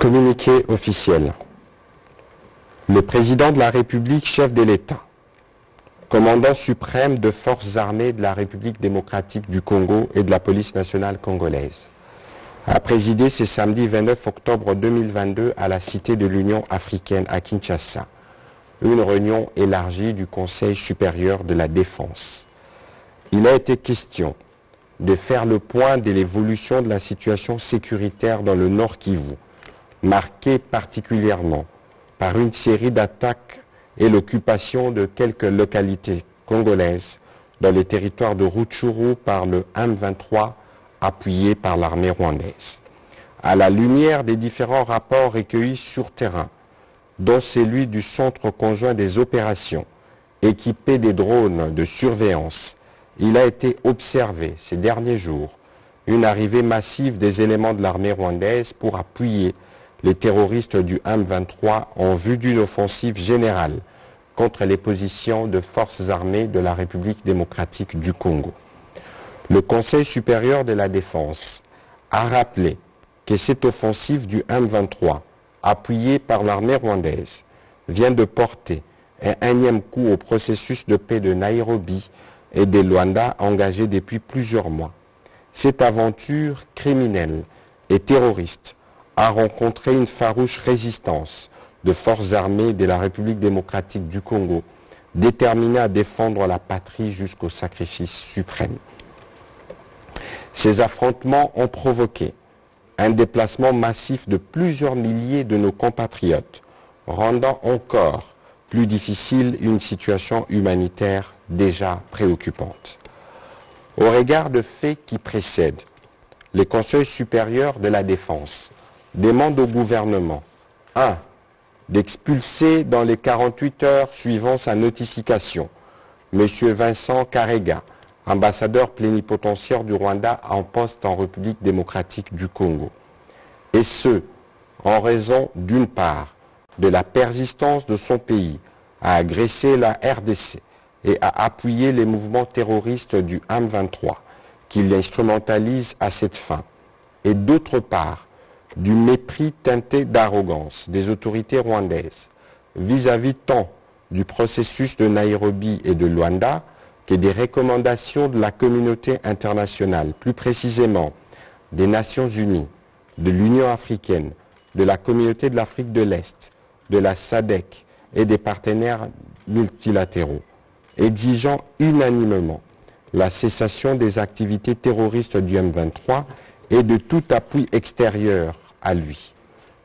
Communiqué officiel. Le président de la République, chef de l'État, commandant suprême de forces armées de la République démocratique du Congo et de la police nationale congolaise, a présidé ce samedi 29 octobre 2022 à la Cité de l'Union africaine à Kinshasa, une réunion élargie du Conseil supérieur de la défense. Il a été question de faire le point de l'évolution de la situation sécuritaire dans le Nord Kivu, marquée particulièrement par une série d'attaques et l'occupation de quelques localités congolaises dans le territoire de Rutshuru par le M23 appuyé par l'armée rwandaise. À la lumière des différents rapports recueillis sur terrain, dont celui du Centre conjoint des opérations, équipé des drones de surveillance, il a été observé ces derniers jours une arrivée massive des éléments de l'armée rwandaise pour appuyer les terroristes du M23 en vue d'une offensive générale contre les positions de forces armées de la République démocratique du Congo. Le Conseil supérieur de la défense a rappelé que cette offensive du M23, appuyée par l'armée rwandaise, vient de porter un énième coup au processus de paix de Nairobi et de Luanda engagé depuis plusieurs mois. Cette aventure criminelle et terroriste a rencontré une farouche résistance de forces armées de la République démocratique du Congo, déterminées à défendre la patrie jusqu'au sacrifice suprême. Ces affrontements ont provoqué un déplacement massif de plusieurs milliers de nos compatriotes, rendant encore plus difficile une situation humanitaire déjà préoccupante. Au regard de faits qui précèdent, le Conseil supérieur de la défense demande au gouvernement 1. D'expulser dans les 48 heures suivant sa notification M. Vincent Karega, ambassadeur plénipotentiaire du Rwanda en poste en République démocratique du Congo. Et ce, en raison d'une part de la persistance de son pays à agresser la RDC et à appuyer les mouvements terroristes du M23 qui l'instrumentalisent à cette fin, et d'autre part du mépris teinté d'arrogance des autorités rwandaises vis-à-vis tant du processus de Nairobi et de Luanda que des recommandations de la communauté internationale, plus précisément des Nations Unies, de l'Union africaine, de la Communauté de l'Afrique de l'Est, de la SADC et des partenaires multilatéraux, exigeant unanimement la cessation des activités terroristes du M23 et de tout appui extérieur à lui,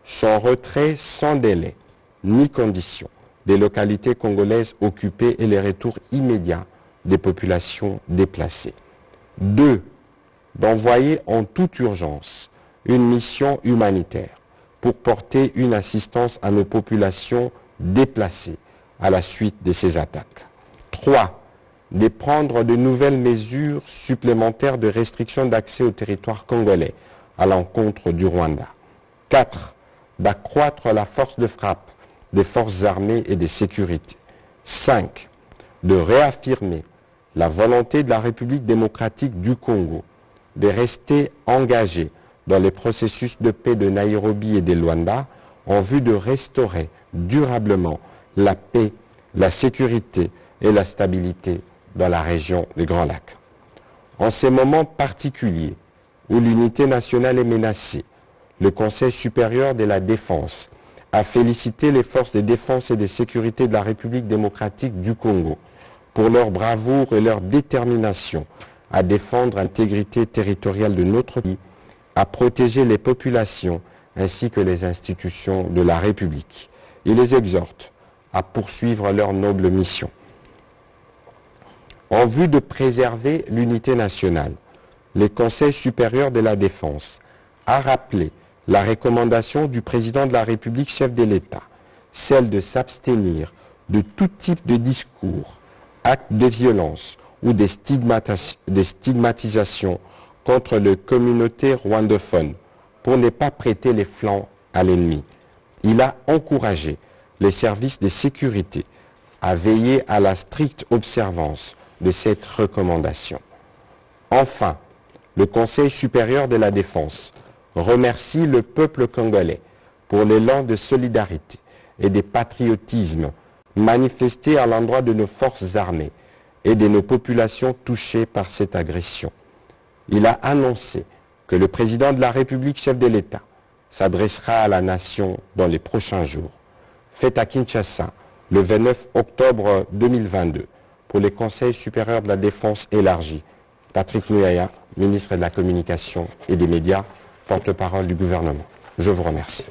son retrait sans délai ni condition des localités congolaises occupées et les retours immédiats des populations déplacées. 2. D'envoyer en toute urgence une mission humanitaire pour porter une assistance à nos populations déplacées à la suite de ces attaques. 3. De prendre de nouvelles mesures supplémentaires de restriction d'accès au territoire congolais à l'encontre du Rwanda. 4. D'accroître la force de frappe des forces armées et de sécurité. 5. De réaffirmer la volonté de la République démocratique du Congo de rester engagée dans les processus de paix de Nairobi et de Luanda en vue de restaurer durablement la paix, la sécurité et la stabilité dans la région des Grands Lacs. En ces moments particuliers où l'unité nationale est menacée, le Conseil supérieur de la défense a félicité les forces de défense et de sécurité de la République démocratique du Congo pour leur bravoure et leur détermination à défendre l'intégrité territoriale de notre pays, à protéger les populations ainsi que les institutions de la République. Il les exhorte à poursuivre leur noble mission. En vue de préserver l'unité nationale, le Conseil supérieur de la défense a rappelé la recommandation du président de la République, chef de l'État, celle de s'abstenir de tout type de discours, actes de violence ou de stigmatisation contre les communautés rwandophones pour ne pas prêter les flancs à l'ennemi. Il a encouragé les services de sécurité à veiller à la stricte observance de cette recommandation. Enfin, le Conseil supérieur de la défense remercie le peuple congolais pour l'élan de solidarité et de patriotisme manifesté à l'endroit de nos forces armées et de nos populations touchées par cette agression. Il a annoncé que le président de la République, chef de l'État, s'adressera à la nation dans les prochains jours. Fête à Kinshasa, le 29 octobre 2022, pour les Conseils supérieurs de la défense élargis. Patrick Muyaya, ministre de la Communication et des Médias, porte-parole du gouvernement. Je vous remercie.